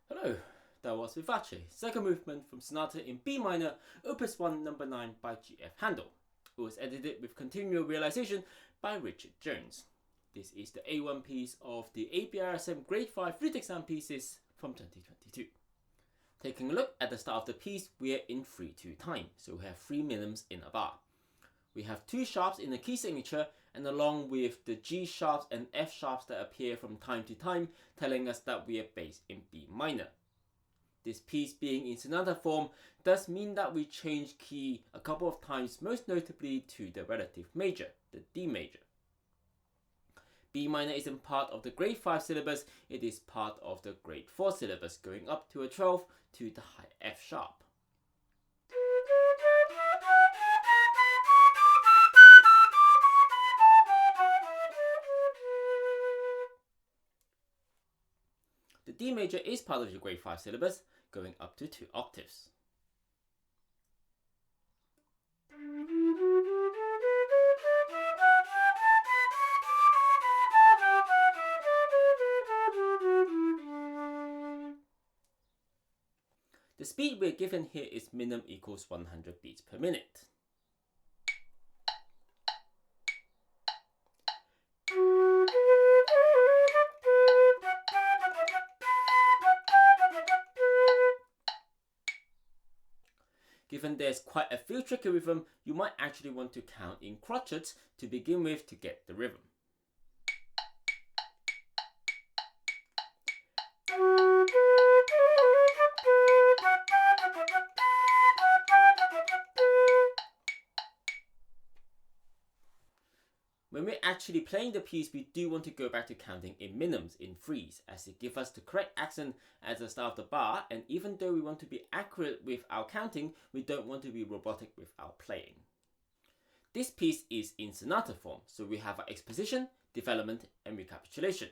Hello, that was Vivace, second movement from Sonata in B minor, Op.1 No.9 by G.F.Handel. It was edited with continuo realisation by Richard Jones. This is the A1 piece of the ABRSM Grade 5 Flute Exam pieces from 2022. Taking a look at the start of the piece, we are in 3/2 time, so we have 3 minums in a bar. We have 2 sharps in the key signature, and along with the G sharps and F sharps that appear from time to time, telling us that we are based in B minor. This piece being in sonata form does mean that we change key a couple of times, most notably to the relative major, the D major. B minor isn't part of the grade 5 syllabus, it is part of the grade 4 syllabus, going up to a 12 to the high F sharp. The D major is part of your grade 5 syllabus, going up to 2 octaves. The speed we're given here is minimum equals 100 beats per minute. Given there's quite a few tricky rhythm, you might actually want to count in crochets to begin with to get the rhythm. When we're actually playing the piece, we do want to go back to counting in minums, in threes, as it gives us the correct accent at the start of the bar, and even though we want to be accurate with our counting, we don't want to be robotic with our playing. This piece is in sonata form, so we have our exposition, development, and recapitulation.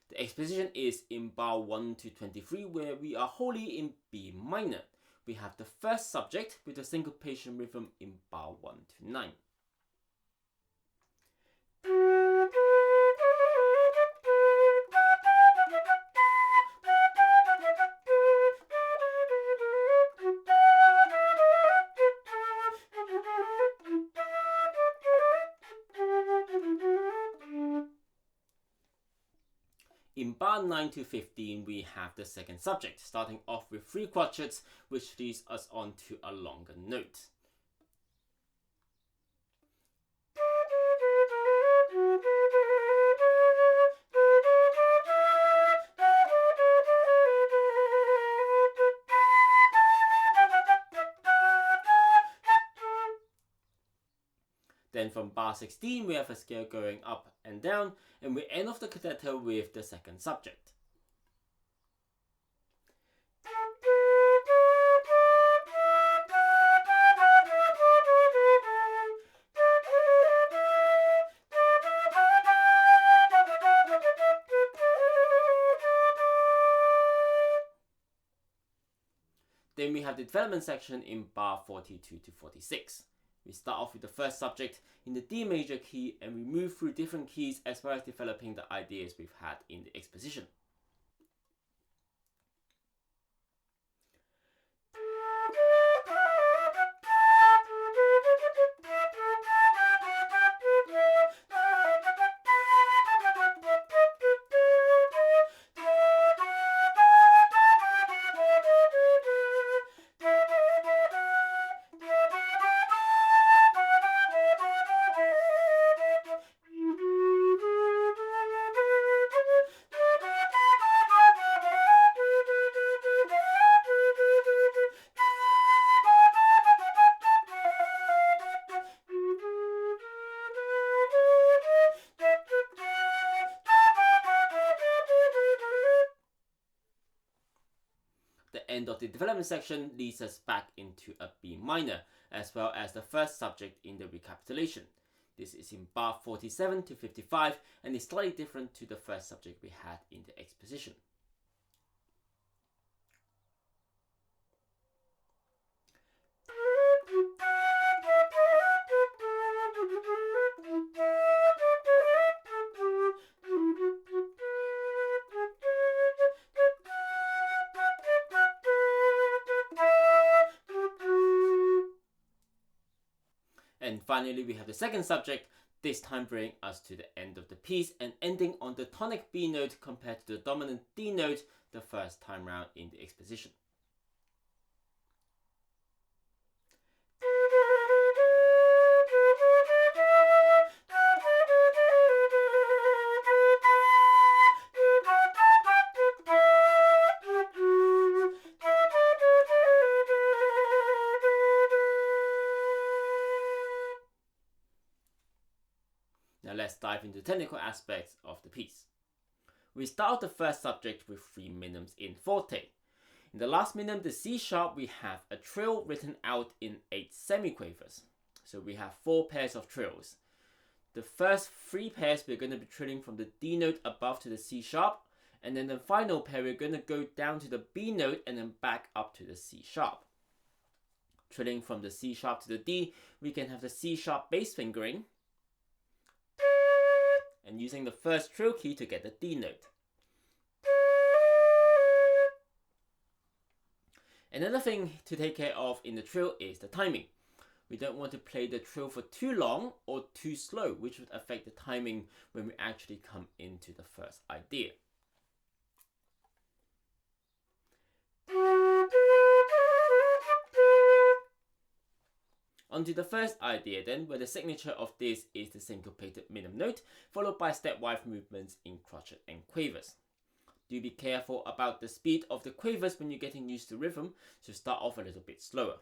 The exposition is in bar 1 to 23, where we are wholly in B minor. We have the first subject with the syncopation rhythm in bar 1 to 9. In bar 9 to 15, we have the second subject, starting off with 3 crochets, which leads us on to a longer note. Then from bar 16, we have a scale going up and down, and we end off the cantata with the second subject. Then we have the development section in bar 42 to 46. We start off with the first subject in the D major key, and we move through different keys as well as developing the ideas we've had in the exposition. end of the development section leads us back into a B minor, as well as the first subject in the recapitulation. This is in bar 47 to 55 and is slightly different to the first subject we had in the exposition. And finally, we have the second subject, this time bringing us to the end of the piece and ending on the tonic B note compared to the dominant D note the first time round in the exposition. Now let's dive into the technical aspects of the piece. We start the first subject with 3 minums in forte. In the last minum, the C sharp, we have a trill written out in 8 semiquavers. So we have 4 pairs of trills. The first 3 pairs we're going to be trilling from the D note above to the C sharp, and then the final pair we're going to go down to the B note and then back up to the C sharp. Trilling from the C sharp to the D, we can have the C sharp bass fingering, and using the first trill key to get the D note. Another thing to take care of in the trill is the timing. We don't want to play the trill for too long or too slow, which would affect the timing when we actually come into the first idea. Onto the first idea then, where the signature of this is the syncopated minimum note, followed by stepwise movements in crochet and quavers. Do be careful about the speed of the quavers when you're getting used to rhythm, so start off a little bit slower.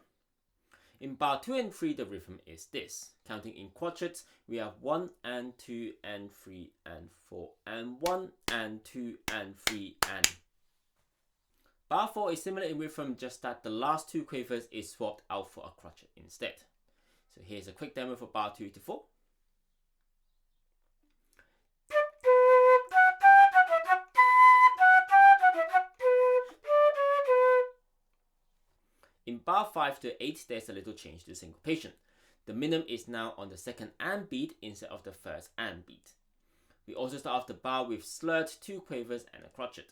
In bar 2 and 3, the rhythm is this. Counting in crotchets, we have 1 and 2 and 3 and 4 and 1 and 2 and 3 and. Bar 4 is similar in rhythm, just that the last 2 quavers is swapped out for a crotchet instead. So here's a quick demo for bar 2 to 4. In bar 5 to 8, there's a little change to syncopation. The minimum is now on the second and beat instead of the first and beat. We also start off the bar with slurred, 2 quavers and a crotchet.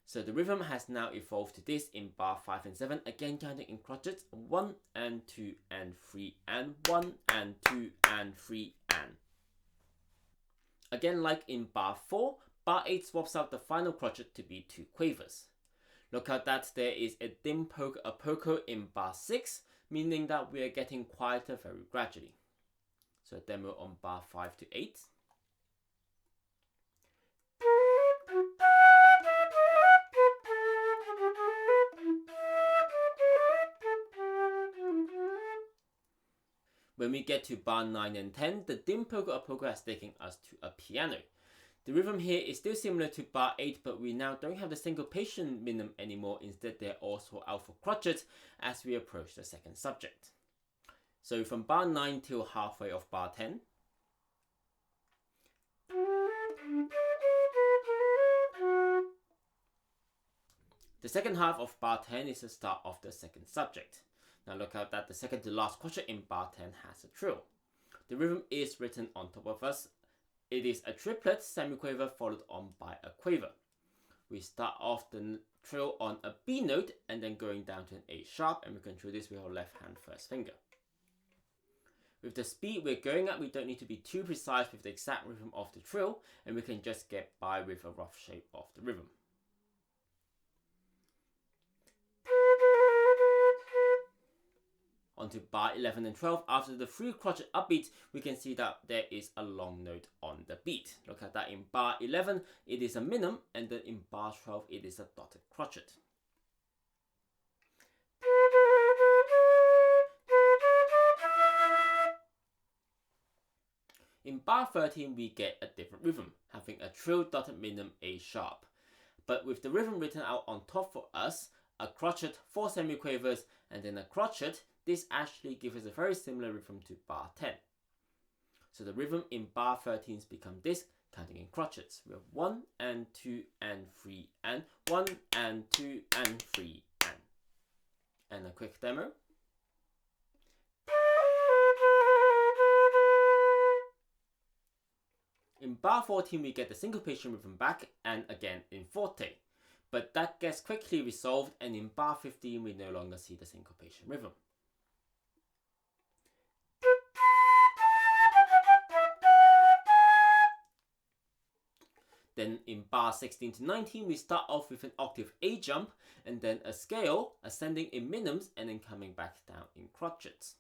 So the rhythm has now evolved to this in bar 5 and 7, again counting in crotchets, 1 and 2 and 3 and 1 and 2 and 3 and. Again, like in bar 4, bar 8 swaps out the final crotchet to be 2 quavers. Look out that there is a dim poke a poco in bar 6, meaning that we are getting quieter very gradually. So a demo on bar 5 to 8. When we get to bar 9 and 10, the dim poco a poco has taken us to a piano. The rhythm here is still similar to bar 8, but we now don't have the syncopation minimum anymore. Instead, they're also out for crotchet as we approach the second subject. So from bar 9 till halfway of bar 10. The second half of bar 10 is the start of the second subject. Now look out that the second to last crochet in bar 10 has a trill. The rhythm is written on top of us. It is a triplet semiquaver followed on by a quaver. We start off the trill on a B note and then going down to an A sharp, and we control this with our left hand first finger. With the speed we're going at, we don't need to be too precise with the exact rhythm of the trill, and we can just get by with a rough shape of the rhythm. Onto bar 11 and 12, after the 3 crochet upbeats, we can see that there is a long note on the beat. Look at that, in bar 11 it is a minimum, and then in bar 12 it is a dotted crochet. In bar 13 we get a different rhythm, having a trill dotted minimum A sharp. But with the rhythm written out on top for us, a crotchet, 4 semiquavers, and then a crotchet. This actually gives us a very similar rhythm to bar 10. So the rhythm in bar 13 becomes this, counting in crotchets. We have 1 and 2 and 3 and 1 and 2 and 3 and. And a quick demo. In bar 14 we get the syncopation rhythm back, and again in forte. But that gets quickly resolved, and in bar 15 we no longer see the syncopation rhythm. Then in bar 16 to 19 we start off with an octave A jump, and then a scale ascending in minums and then coming back down in crotchets.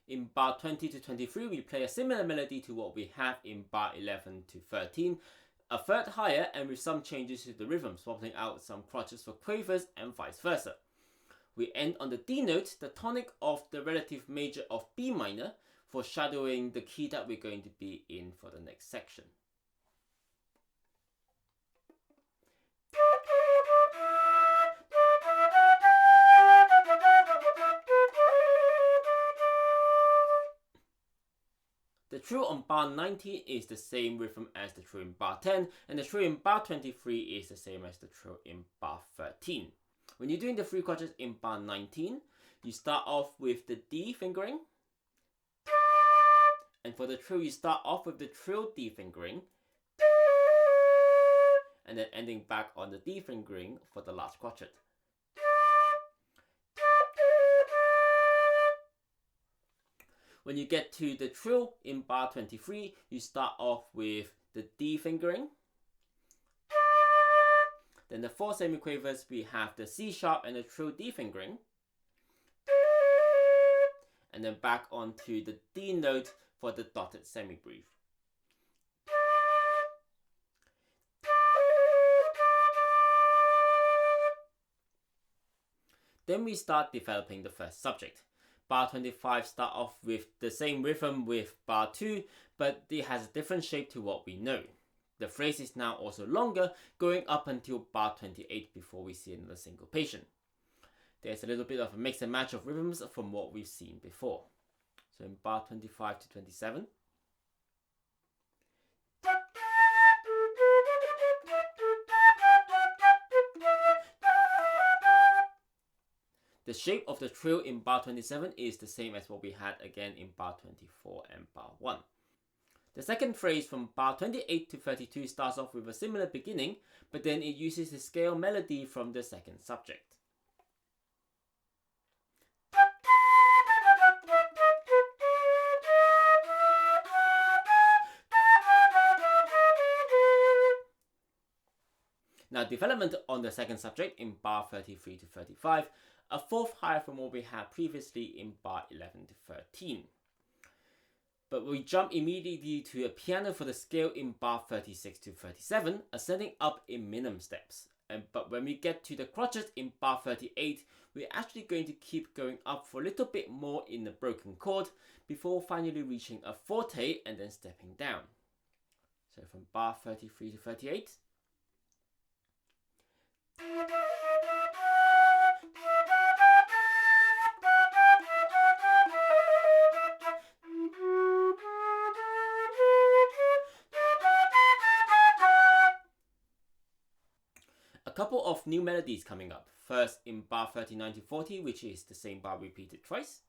In bar 20 to 23 we play a similar melody to what we have in bar 11 to 13, a third higher and with some changes to the rhythm, swapping out some crotchets for quavers and vice versa. We end on the D note, the tonic of the relative major of B minor, foreshadowing the key that we're going to be in for the next section. The trill on bar 19 is the same rhythm as the trill in bar 10, and the trill in bar 23 is the same as the trill in bar 13. When you're doing the 3 crotchets in bar 19, you start off with the D fingering, and for the trill you start off with the trill D fingering, and then ending back on the D fingering for the last crotchet. When you get to the trill in bar 23, you start off with the D fingering. Then the 4 semiquavers, we have the C sharp and the trill D fingering. And then back onto the D note for the dotted semibrief. Then we start developing the first subject. Bar 25 start off with the same rhythm with bar 2, but it has a different shape to what we know. The phrase is now also longer, going up until bar 28 before we see another syncopation. There's a little bit of a mix and match of rhythms from what we've seen before. So in bar 25 to 27. The shape of the trill in bar 27 is the same as what we had again in bar 24 and bar 1. The second phrase from bar 28 to 32 starts off with a similar beginning, but then it uses the scale melody from the second subject. Now development on the second subject in bar 33 to 35, a fourth higher from what we had previously in bar 11 to 13. But we jump immediately to a piano for the scale in bar 36 to 37, ascending up in minimum steps. But when we get to the crotchet in bar 38, we're actually going to keep going up for a little bit more in the broken chord before finally reaching a forte and then stepping down. So from bar 33 to 38. A couple of new melodies coming up. First in bar 39 to 40, which is the same bar repeated twice.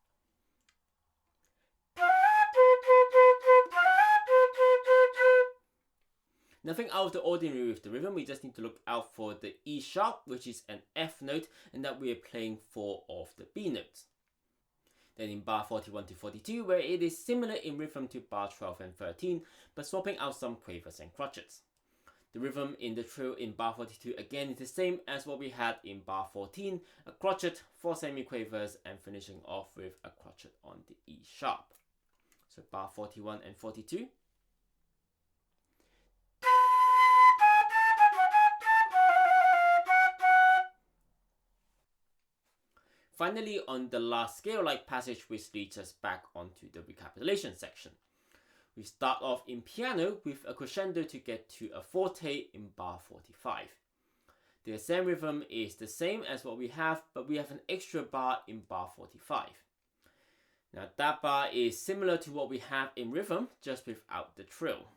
Nothing out of the ordinary with the rhythm, we just need to look out for the E sharp, which is an F note, and that we are playing 4 of the B notes. Then in bar 41 to 42, where it is similar in rhythm to bar 12 and 13, but swapping out some quavers and crotchets. The rhythm in the trill in bar 42 again is the same as what we had in bar 14, a crotchet, 4 semiquavers, and finishing off with a crotchet on the E sharp. So bar 41 and 42. finally on the last scale-like passage, which leads us back onto the recapitulation section. We start off in piano with a crescendo to get to a forte in bar 45. The ascent rhythm is the same as what we have, but we have an extra bar in bar 45. Now that bar is similar to what we have in rhythm, just without the trill.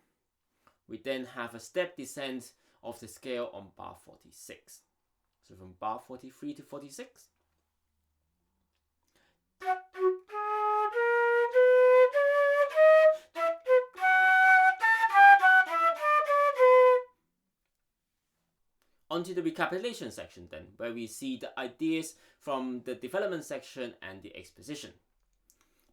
We then have a step descent of the scale on bar 46. So from bar 43 to 46. Onto the recapitulation section then, where we see the ideas from the development section and the exposition.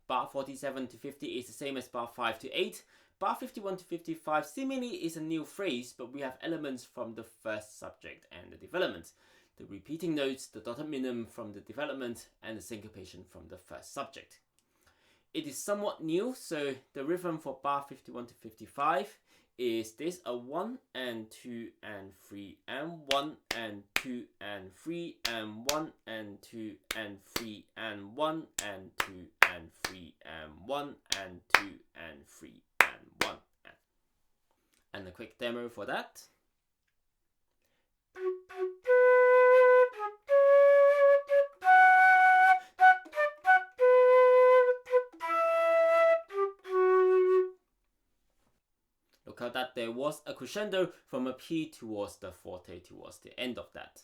Bar 47 to 50 is the same as bar 5 to 8. Bar 51 to 55 seemingly is a new phrase, but we have elements from the first subject and the development. The repeating notes, the dotted minum from the development, and the syncopation from the first subject. It is somewhat new, so the rhythm for bar 51 to 55 is this: a 1 and 2 and 3 and 1 and 2 and 3 and 1 and 2 and 3 and 1 and 2 and 3 and 1 and 2 and 3 and 1 and a quick demo for that. Look out that there was a crescendo from a P towards the forte towards the end of that.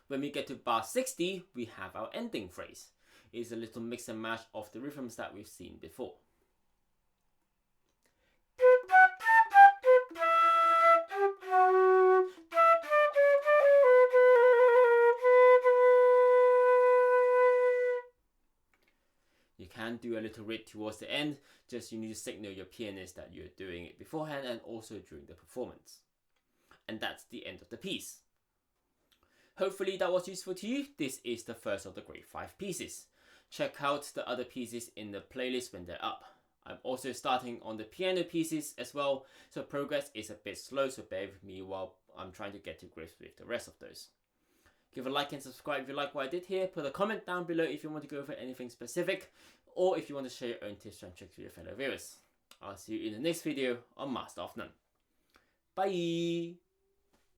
When we get to bar 60, we have our ending phrase. It's a little mix and match of the rhythms that we've seen before. You can do a little read towards the end, just you need to signal your pianist that you're doing it beforehand and also during the performance. And that's the end of the piece. Hopefully that was useful to you. This is the first of the grade 5 pieces. Check out the other pieces in the playlist when they're up. I'm also starting on the piano pieces as well, so progress is a bit slow, so bear with me while I'm trying to get to grips with the rest of those. Give a like and subscribe if you like what I did here. Put a comment down below if you want to go over anything specific, or if you want to share your own tips and tricks with your fellow viewers. I'll see you in the next video on Master of None. Bye!